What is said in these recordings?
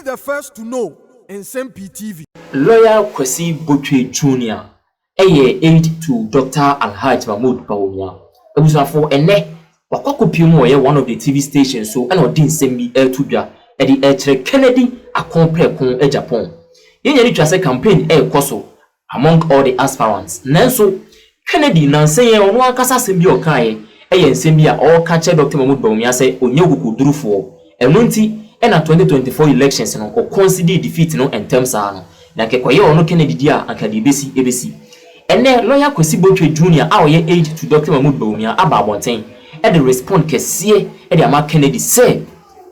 the first to know Nsem-Pii TV. Lawyer Kwesi Botchway Jr. aid to Dr. Alhaji Mahmoud Bawumia. Ebusafo ene wakwakopium oye one of the TV stations so and odin Nsem-Pii to the Kennedy Agyapong Agyapong. Yenya twase campaign koso among all the aspirants. Nanso Kennedy nansen ono akasa Nsem-Pii okaye Nsem-Pii a all catch Dr. Mahmoud Bawumia say onye ogudurufo. Eno nti na 2024 elections no o consider defeat no in terms ano na kekoye ono Kennedy dia akadi ebesi ene lawyer Kwesi Botchway Jr. a oye aid to Dr. Mahmoud Bawumia aba abonten e de respond kese e de ama Kennedy say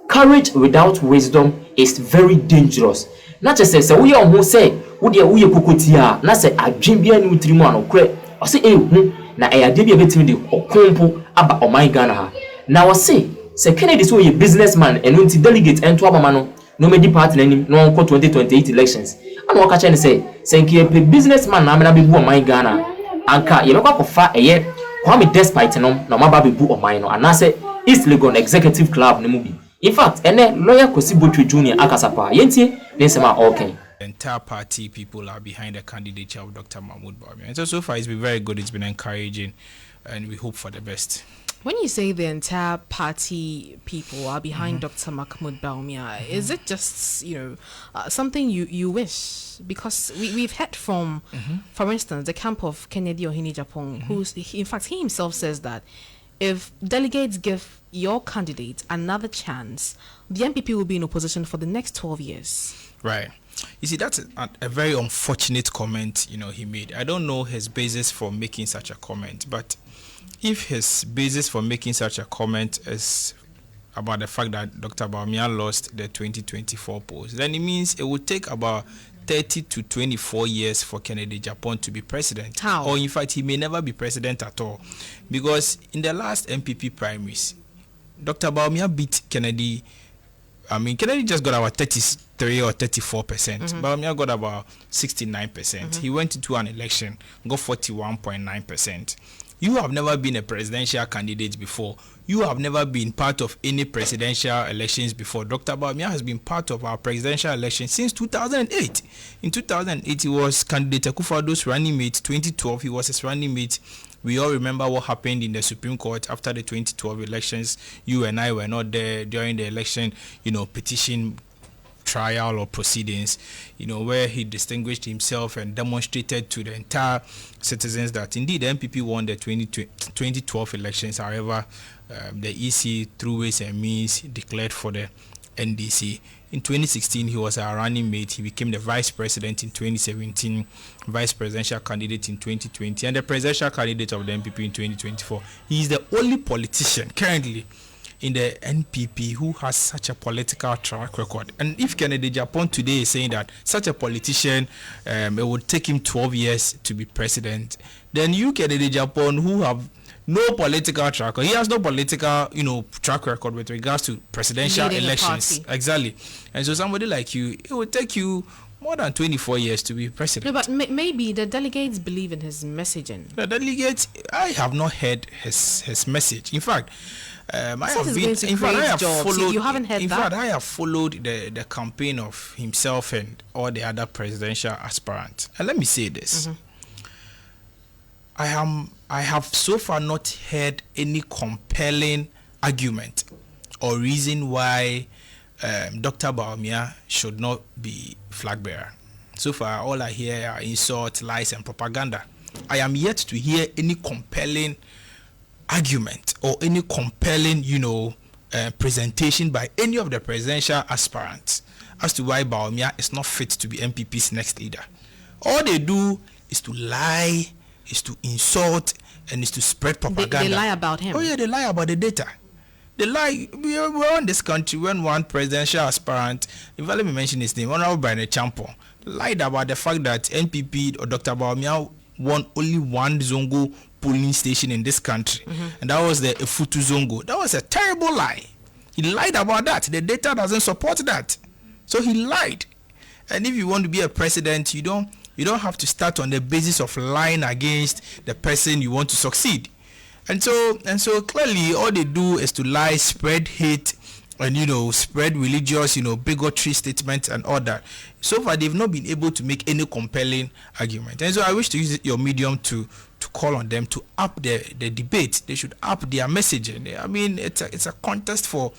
courage without wisdom is very dangerous na chese se wo ye oho say wo de wo ye kokotia na se adwen bia ni utirimu anokre o se ehu na e ade bia betimi de okompo aba oman Ghana ha na wo se Kennedy so a businessman and when delegate and to abamano no medi party nanim no 2028 elections and waka chen say senki a businessman na me bu oman Ghana anka ye mekwa kofa eye kwame despite no na maba bebu oman no anase East Legon Executive Club ne mu bi in fact ene lawyer Kwesi Botchway Jr. akasapa yentie ne nsema okay. The entire party people are behind the candidature of Dr. Mahmoud Bawumia. And so far it's been very good, it's been encouraging, and we hope for the best. When you say the entire party people are behind Dr. Mahmoud Bawumia, is it just, something you wish? Because we've heard from, for instance, the camp of Kennedy Agyapong, who's, in fact, he himself says that if delegates give your candidate another chance, the MPP will be in opposition for the next 12 years. Right. You see, that's a very unfortunate comment, he made. I don't know his basis for making such a comment, but if his basis for making such a comment is about the fact that Dr. Bawumia lost the 2024 polls, then it means it would take about 30 to 24 years for Kennedy Agyapong to be president. How? Or in fact, he may never be president at all. Because in the last MPP primaries, Dr. Bawumia beat Kennedy. Kennedy just got about 33 or 34%. Bawumia got about 69%. He went into an election, got 41.9%. You have never been a presidential candidate before. You have never been part of any presidential elections before. Dr. Bawumia has been part of our presidential election since 2008. In 2008, he was candidate Akufo-Addo's running mate. 2012, he was his running mate. We all remember what happened in the Supreme Court after the 2012 elections. You and I were not there during the election, petition trial or proceedings, where he distinguished himself and demonstrated to the entire citizens that indeed the MPP won the 2012 elections. However, the EC, through ways and means, declared for the NDC. In 2016, he was our running mate. He became the vice president in 2017, vice presidential candidate in 2020, and the presidential candidate of the MPP in 2024. He is the only politician currently in the NPP who has such a political track record. And if Kennedy Agyapong today is saying that such a politician, it would take him 12 years to be president, then you, Kennedy Agyapong, who have no political track record, he has no political, track record with regards to presidential elections. Exactly. And so somebody like you, it would take you more than 24 years to be president. No, but maybe the delegates believe in his messaging. The delegates, I have not heard his message. In fact, I have followed the campaign of himself and all the other presidential aspirants. And let me say this. I have so far not heard any compelling argument or reason why Dr. Bawumia should not be flag bearer. So far, all I hear are insults, lies, and propaganda. I am yet to hear any compelling argument or any compelling, presentation by any of the presidential aspirants as to why Bawumia is not fit to be MPP's next leader. All they do is to lie, is to insult, and is to spread propaganda. They lie about him. Oh yeah, they lie about the data. They lie. We're in this country when one presidential aspirant, if I let me mention his name, Honorable Nsem-Pii, lied about the fact that NPP or Dr. Bawumia won only one Zongo polling station in this country, and that was the Efutu Zongo. That was a terrible lie. He lied about that. The data doesn't support that, so he lied. And if you want to be a president, you don't have to start on the basis of lying against the person you want to succeed. And so clearly all they do is to lie, spread hate, and spread religious bigotry statements and all that. So far they've not been able to make any compelling argument, and so I wish to use your medium to call on them to up the debate. They should up their messaging. I mean, it's a contest for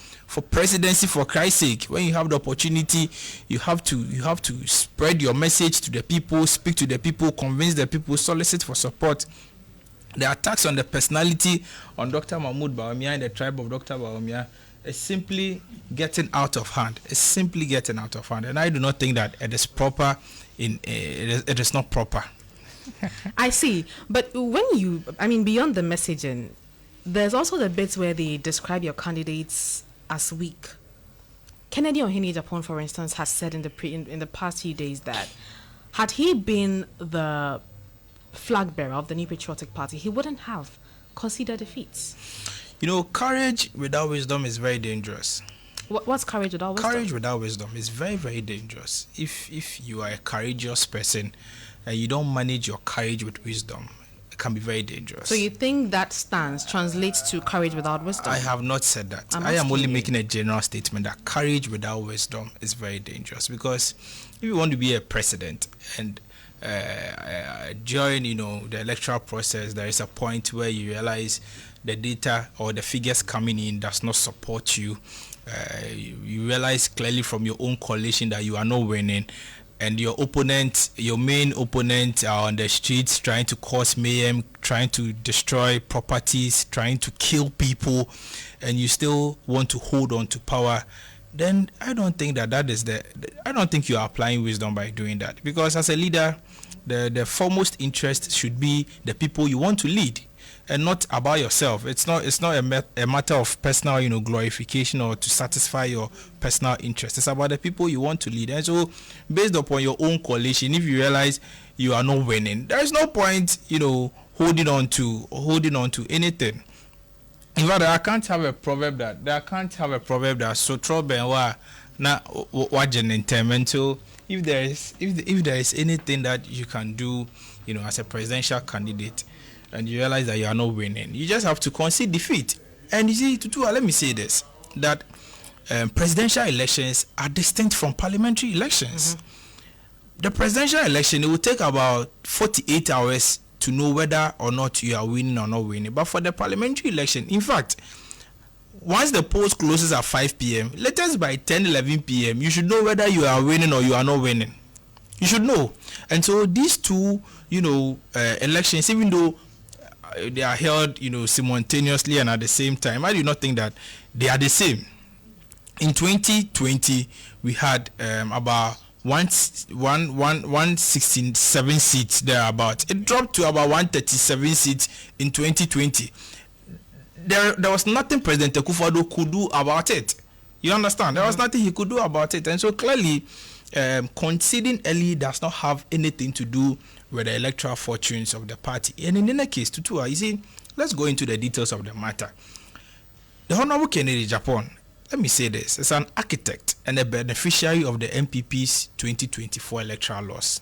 presidency, for Christ's sake. When you have the opportunity, you have to spread your message to the people, speak to the people, convince the people, solicit for support. The attacks on the personality on Dr. Mahmoud Bawumia and the tribe of Dr. Bawumia is simply getting out of hand. It's simply getting out of hand, and I do not think that it is proper. It is not proper. I see, but beyond the messaging, there's also the bits where they describe your candidates as weak. Kennedy Agyapong, for instance, has said in the past few days that had he been the flag bearer of the New Patriotic Party, he wouldn't have conceded defeats. Courage without wisdom is very dangerous. What's courage without wisdom? Courage without wisdom is very, very dangerous. If you are a courageous person and you don't manage your courage with wisdom, it can be very dangerous. So you think that stance translates to courage without wisdom? I have not said that. I am only making a general statement that courage without wisdom is very dangerous, because if you want to be a president and during the electoral process, there is a point where you realize the data or the figures coming in does not support you. You realize clearly from your own coalition that you are not winning, and your main opponent are on the streets trying to cause mayhem, trying to destroy properties, trying to kill people, and you still want to hold on to power, then I don't think I don't think you are applying wisdom by doing that. Because as a leader, the foremost interest should be the people you want to lead, and not about yourself. It's not a matter of personal glorification or to satisfy your personal interest. It's about the people you want to lead. And so based upon your own coalition, if you realize you are not winning, there is no point holding on to anything. In fact, I can't have a proverb that so trouble na wajen intermental. If there is anything that you can do as a presidential candidate, and you realize that you are not winning, you just have to concede defeat. And you see, Tutu, let me say this, that presidential elections are distinct from parliamentary elections. Mm-hmm. The presidential election, it will take about 48 hours to know whether or not you are winning or not winning. But for the parliamentary election, in fact, once the polls closes at 5 p.m., latest by 10, 11 p.m., you should know whether you are winning or you are not winning. You should know. And so these two, elections, even though they are held, simultaneously and at the same time, I do not think that they are the same. In 2020, we had about 167 seats thereabout. It dropped to about 137 seats in 2020. There was nothing President Akufo-Addo could do about it. You understand? There was nothing he could do about it. And so clearly, conceding early does not have anything to do with the electoral fortunes of the party. And in any case, Tutua, you see, let's go into the details of the matter. The Honorable Kennedy Agyapong, let me say this, is an architect and a beneficiary of the MPP's 2024 electoral loss.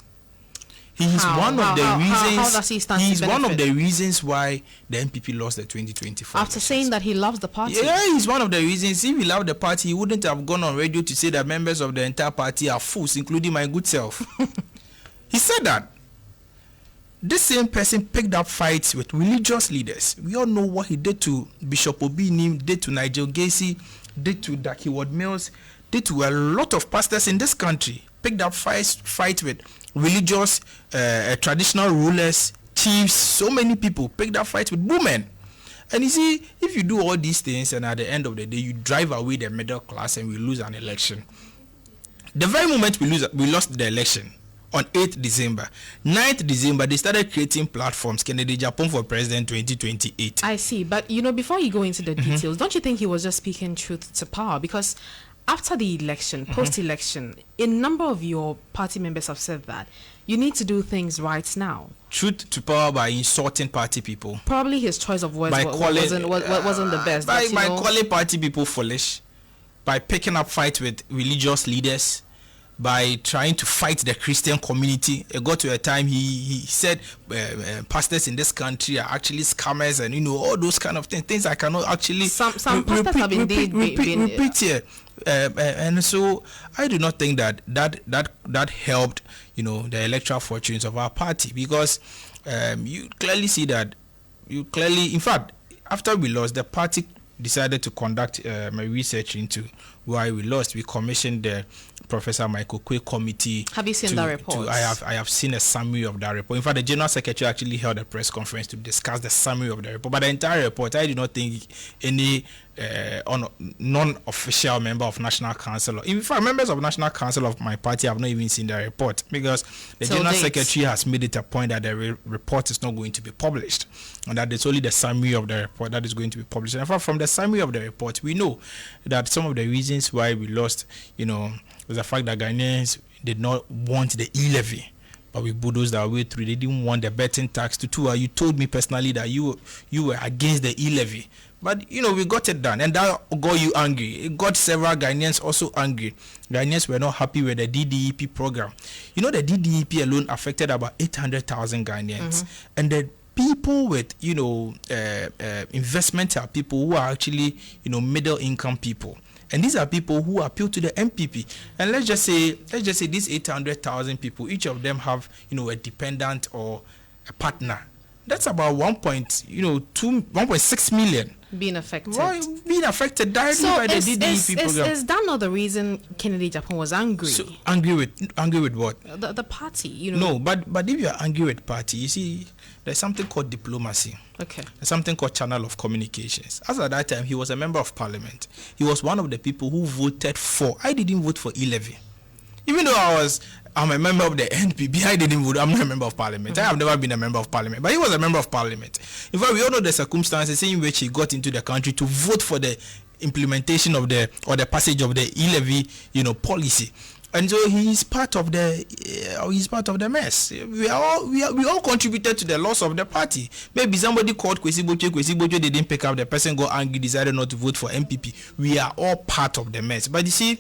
He is one of the reasons why the MPP lost the 2024 After saying that he loves the party. Yeah, he's one of the reasons. If he loved the party, he wouldn't have gone on radio to say that members of the entire party are fools, including my good self. He said that. This same person picked up fights with religious leaders. We all know what he did to Bishop Obinim, did to Nigel Gacy, did to Daki Ward Mills, did to a lot of pastors in this country. Picked up fights with religious, traditional rulers, chiefs, so many people. Picked up fights with women. And you see, if you do all these things and at the end of the day, you drive away the middle class and we lose an election. The very moment we lost the election, on 8th December. 9th December, they started creating platforms, Kennedy Agyapong for President 2028. I see. But, before you go into the details, don't you think he was just speaking truth to power? Because after the election, post-election, a number of your party members have said that you need to do things right now. Truth to power by insulting party people. Probably his choice of words wasn't the best. By calling party people foolish, by picking up fights with religious leaders, by trying to fight the Christian community. It got to a time he said pastors in this country are actually scammers, and all those kind of things I cannot actually some pastors have indeed been repeat here. And so I do not think that helped the electoral fortunes of our party, because you clearly see that in fact, after we lost, the party decided to conduct my research into why we lost. We commissioned the Professor Michael Kwesi committee. Have you seen that report? I have seen a summary of that report. In fact, the General Secretary actually held a press conference to discuss the summary of the report. But the entire report, I do not think any non-official member of National Council, in fact, members of National Council of my party have not even seen the report, because the General Secretary has made it a point that the report is not going to be published, and that it's only the summary of the report that is going to be published. And in fact, from the summary of the report, we know that some of the reasons why we lost, was the fact that Ghanaians did not want the e-levy, but we bulldozed our way through. They didn't want the betting tax to you told me personally that you were against the e-levy, but we got it done, and that got you angry. It got several Ghanaians also angry. Ghanaians were not happy with the DDEP program. The DDEP alone affected about 800,000 Ghanaians, and the people with investment are people who are actually middle income people. And these are people who appeal to the MPP. And let's just say these 800,000 people, each of them have, a dependent or a partner. That's about 1.6 million being affected. Right, being affected directly by the DDEP program. Is that not the reason Kennedy Agyapong was angry? So, angry with what? The party, No, but if you're angry with party, you see, there's something called diplomacy. Okay. There's something called channel of communications. As at that time, he was a member of parliament. He was one of the people who voted for. I didn't vote for e-levy. Even though I'm a member of the NPP, I didn't vote. I'm not a member of parliament. I have never been a member of parliament. But he was a member of parliament. In fact, we all know the circumstances in which he got into the country to vote for the implementation of the passage of the e-levy, policy. And so he's part of the mess. We all contributed to the loss of the party. Maybe somebody called Kwesi Botchway, they didn't pick up, the person got angry, decided not to vote for MPP. We are all part of the mess. But you see,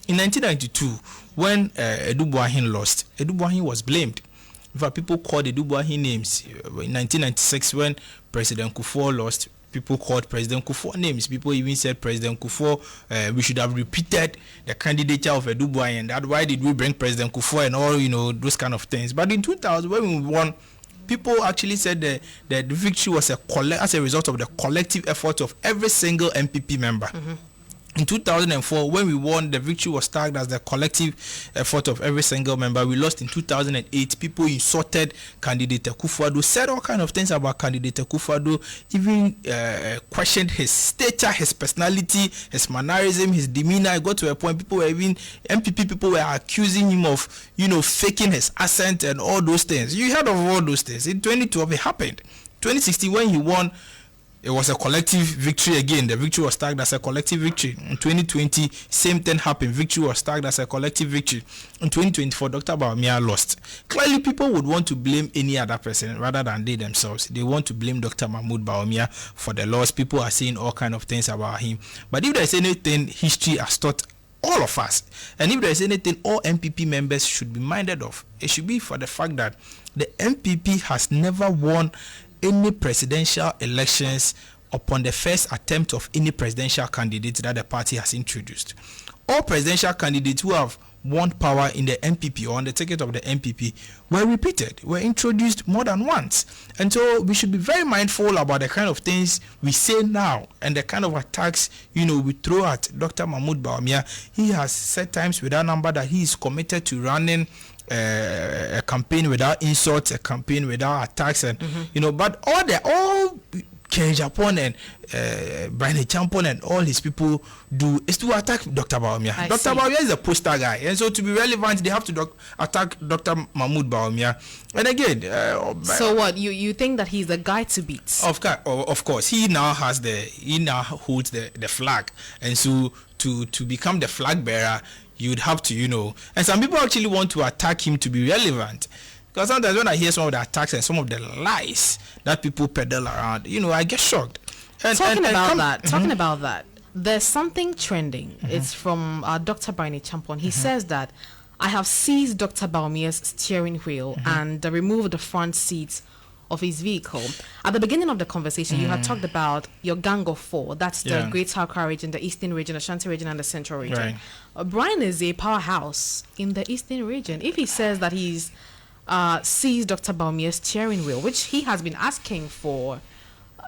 in 1992, when Edubuahin lost, Edubuahin was blamed. In fact, people called Edubuahin names. In 1996, when President Kufuor lost, people called President Kufuor names. People even said President Kufuor, we should have repeated the candidature of Edubuahin. That why did we bring President Kufuor and all, those kind of things. But in 2000, when we won, people actually said that the victory was as a result of the collective effort of every single MPP member. In 2004, when we won, the victory was tagged as the collective effort of every single member. We lost in 2008. People insulted candidate Akufo-Addo, said all kind of things about candidate Akufo-Addo, even questioned his stature, his personality, his mannerism, his demeanor. It got to a point MPP people were accusing him of, faking his accent and all those things. You heard of all those things. In 2012, it happened. 2016, when he won, it was a collective victory again. The victory was tagged as a collective victory. In 2020, same thing happened. Victory was tagged as a collective victory. In 2024, Dr. Bawumia lost. Clearly, people would want to blame any other person rather than they themselves. They want to blame Dr. Mahmoud Bawumia for the loss. People are saying all kind of things about him. But if there's anything history has taught all of us, and if there's anything all MPP members should be minded of, it should be for the fact that the MPP has never won any presidential elections upon the first attempt of any presidential candidate that the party has introduced. All presidential candidates who have won power in the MPP or on the ticket of the MPP were introduced more than once. And so we should be very mindful about the kind of things we say now and the kind of attacks, we throw at Dr. Mahmoud Bawumia. He has said times without number that he is committed to running a campaign without insults, a campaign without attacks, and but all Ken Agyapong and Brian Champon and all his people do is to attack Dr. Bawumia. Dr. Bawumia is a poster guy, and so to be relevant, they have to attack Dr. Mahmoud Bawumia. And again, so what you think that he's the guy to beat? Of course, he now holds the flag, and so to become the flag bearer, you'd have to, and some people actually want to attack him to be relevant. Because sometimes when I hear some of the attacks and some of the lies that people peddle around, I get shocked. Talking about that, there's something trending. It's from Dr. Brian Champon. He says that I have seized Dr. Bawumia's steering wheel and removed the front seat of his vehicle. At the beginning of the conversation, you had talked about your gang of four. That's the Greater Accra region, the Eastern region, Ashanti region, and the Central region. Right. Brian is a powerhouse in the Eastern region. If he says that he's seized Dr. Bawumia's steering wheel, which he has been asking for,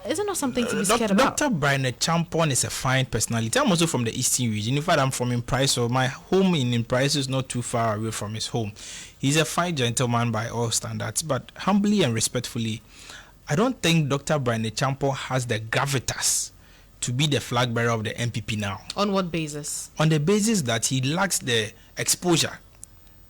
is it not something to be scared about? Dr. Brian Agyapong is a fine personality. I'm also from the Eastern region. In fact, I'm from Nsem-Pii, so my home in Nsem-Pii is not too far away from his home. He's a fine gentleman by all standards, but humbly and respectfully, I don't think Dr. Brian Agyapong has the gravitas to be the flag bearer of the MPP now. On what basis? On the basis that he lacks the exposure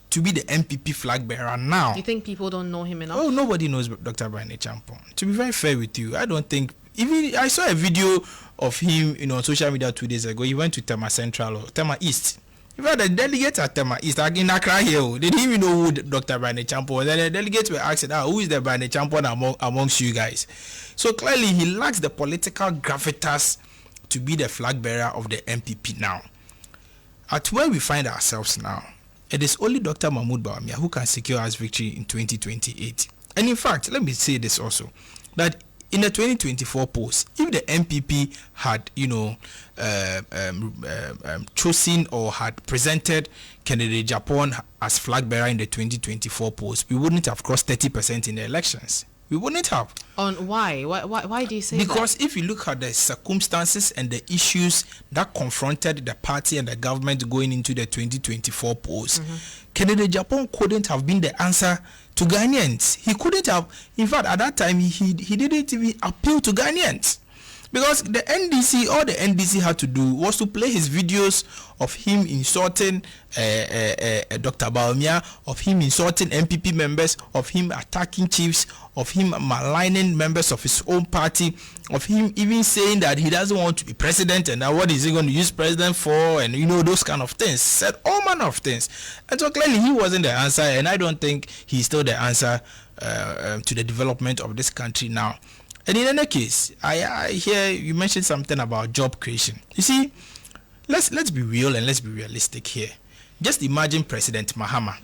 to be the MPP flag bearer now. You think people don't know him enough? Oh, nobody knows Dr. Brian Agyapong. To be very fair with you, I don't think. Even I saw a video of him, on social media 2 days ago. He went to Tema Central or Tema East. In fact, the delegates at Tema East, like in Accra here, they didn't even know who Dr. Brian Agyapong was. And the delegates were asking, who is the Brian Agyapong amongst you guys? So clearly, he lacks the political gravitas to be the flag bearer of the MPP now. At where we find ourselves now, it is only Dr. Mahmoud Bawumia who can secure us victory in 2028. And in fact, let me say this also, that in the 2024 polls, if the MPP had, chosen or had presented candidate Agyapong as flag bearer in the 2024 polls, we wouldn't have crossed 30% in the elections. We wouldn't have. On why? Why do you say because that? If you look at the circumstances and the issues that confronted the party and the government going into the 2024 polls, candidate Agyapong couldn't have been the answer to Ghanaians. He couldn't have. In fact, at that time, he didn't even appeal to Ghanaians. Because the NDC, all the NDC had to do was to play his videos of him insulting Dr. Bawumia, of him insulting MPP members, of him attacking chiefs, of him maligning members of his own party, of him even saying that he doesn't want to be president and that what is he going to use president for, and those kind of things. Said all manner of things. And so clearly he wasn't the answer, and I don't think he's still the answer to the development of this country now. And in any case, I hear you mentioned something about job creation. You see, let's be real and let's be realistic here. Just imagine President Mahama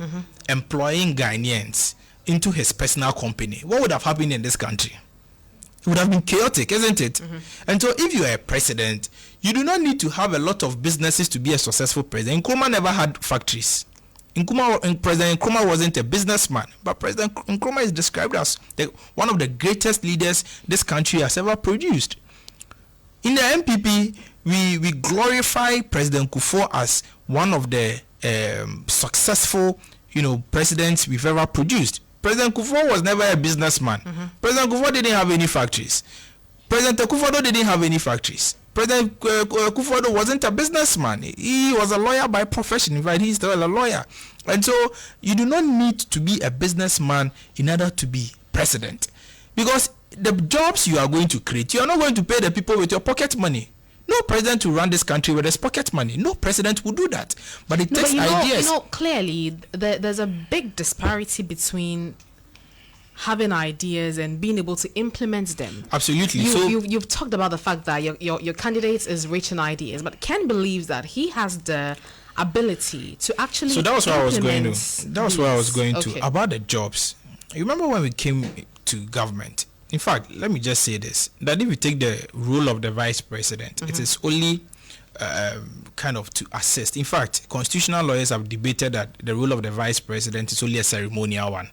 employing Ghanaians into his personal company. What would have happened in this country? It would have been chaotic, isn't it? And so if you are a president, you do not need to have a lot of businesses to be a successful president. Nkrumah never had factories. President Nkrumah wasn't a businessman, but President Nkrumah is described as one of the greatest leaders this country has ever produced. In the MPP, we glorify President Kufuor as one of the successful, presidents we've ever produced. President Kufuor was never a businessman. President Kufuor didn't have any factories. President Kufuor didn't have any factories. President Kufuor wasn't a businessman. He was a lawyer by profession. In fact, he's still a lawyer. And so you do not need to be a businessman in order to be president. Because the jobs you are going to create, you are not going to pay the people with your pocket money. No president will run this country with his pocket money. No president will do that. But it takes ideas. Clearly, there's a big disparity between having ideas and being able to implement them. Absolutely. You've talked about the fact that your candidate is rich in ideas, but Ken believes that he has the ability to actually. So that was where I was going to. That was where I was going to about the jobs. You remember when we came to government? In fact, let me just say this: that if you take the role of the vice president, it is only kind of to assist. In fact, constitutional lawyers have debated that the role of the vice president is only a ceremonial one,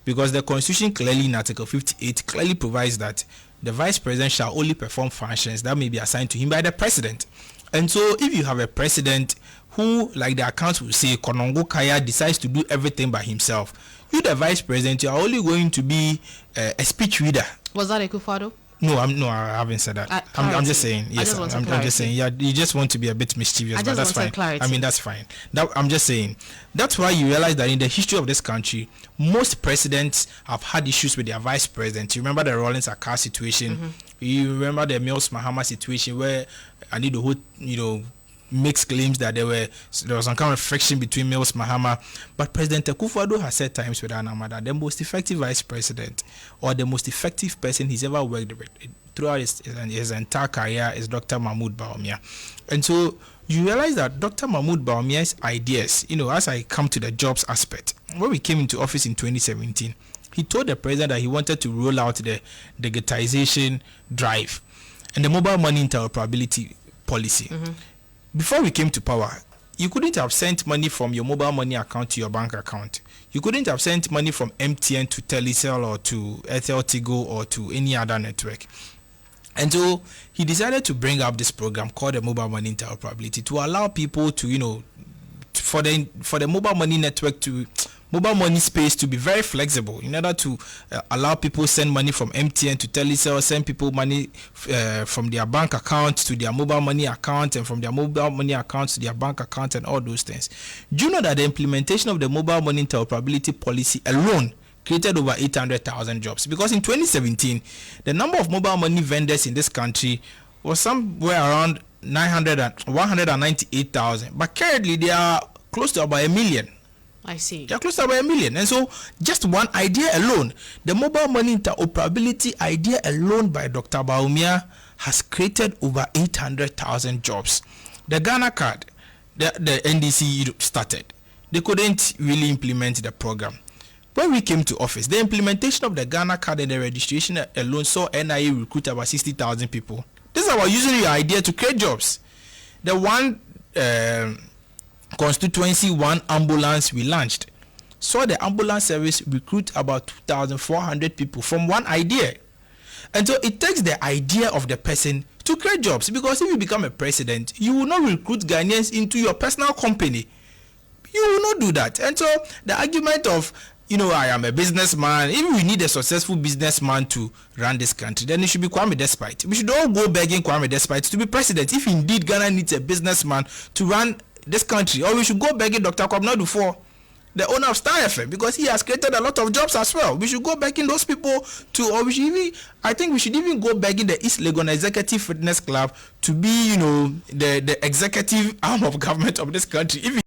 because the constitution clearly in Article 58 clearly provides that the vice president shall only perform functions that may be assigned to him by the president. And so if you have a president who, like the accounts will say, Konongo Kaya, decides to do everything by himself, you the vice president, you are only going to be a speech reader. Was that Akufo-Addo? No, I haven't said that. I'm just saying. Yes, I'm just saying. Yeah, you just want to be a bit mischievous, but that's fine. Clarity. I mean, that's fine. I'm just saying. That's why you realize that in the history of this country, most presidents have had issues with their vice president. You remember the Rawlings Akar situation. You remember the Mills Mahama situation where Anido who makes claims that there was some kind of friction between Mills Mahama. But President Akufo-Addo has said times with Anama that the most effective vice president or the most effective person he's ever worked with throughout his entire career is Dr. Mahmoud Bawumia. And so you realize that Dr. Mahmoud Bawumia's ideas, as I come to the jobs aspect, when we came into office in 2017, he told the president that he wanted to roll out the digitization drive and the mobile money interoperability policy. Before we came to power, you couldn't have sent money from your mobile money account to your bank account. You couldn't have sent money from MTN to Telecel or to Airtel Tigo or to any other network. And so he decided to bring up this program called the mobile money interoperability to allow people to, for the mobile money network to mobile money space to be very flexible in order to allow people send money from MTN to Telecel, send people money from their bank account to their mobile money account, and from their mobile money account to their bank account, and all those things. Do you know that the implementation of the mobile money interoperability policy alone created over 800,000 jobs? Because in 2017, the number of mobile money vendors in this country was somewhere around 198,000, but currently they are close to about 1 million. I see. They're close to about 1 million. And so just one idea alone, the mobile money interoperability idea alone by Dr. Bawumia has created over 800,000 jobs. The Ghana card, the NDC started. They couldn't really implement the program. When we came to office, the implementation of the Ghana card and the registration alone saw NIA recruit about 60,000 people. This is about using your idea to create jobs. The one constituency one ambulance we launched saw the ambulance service recruit about 2,400 people from one idea. And so it takes the idea of the person to create jobs, because if you become a president, you will not recruit Ghanaians into your personal company. You will not do that. And so the argument of I am a businessman, if we need a successful businessman to run this country, then it should be Kwame Despite. We should all go begging Kwame Despite to be president if indeed Ghana needs a businessman to run this country. Or we should go begging Dr. Kwabena Dufo, the owner of Star FM, because he has created a lot of jobs as well. We should go begging those people to, or we should even, I think we should even go begging the East Legon Executive Fitness Club to be, the executive arm of government of this country. If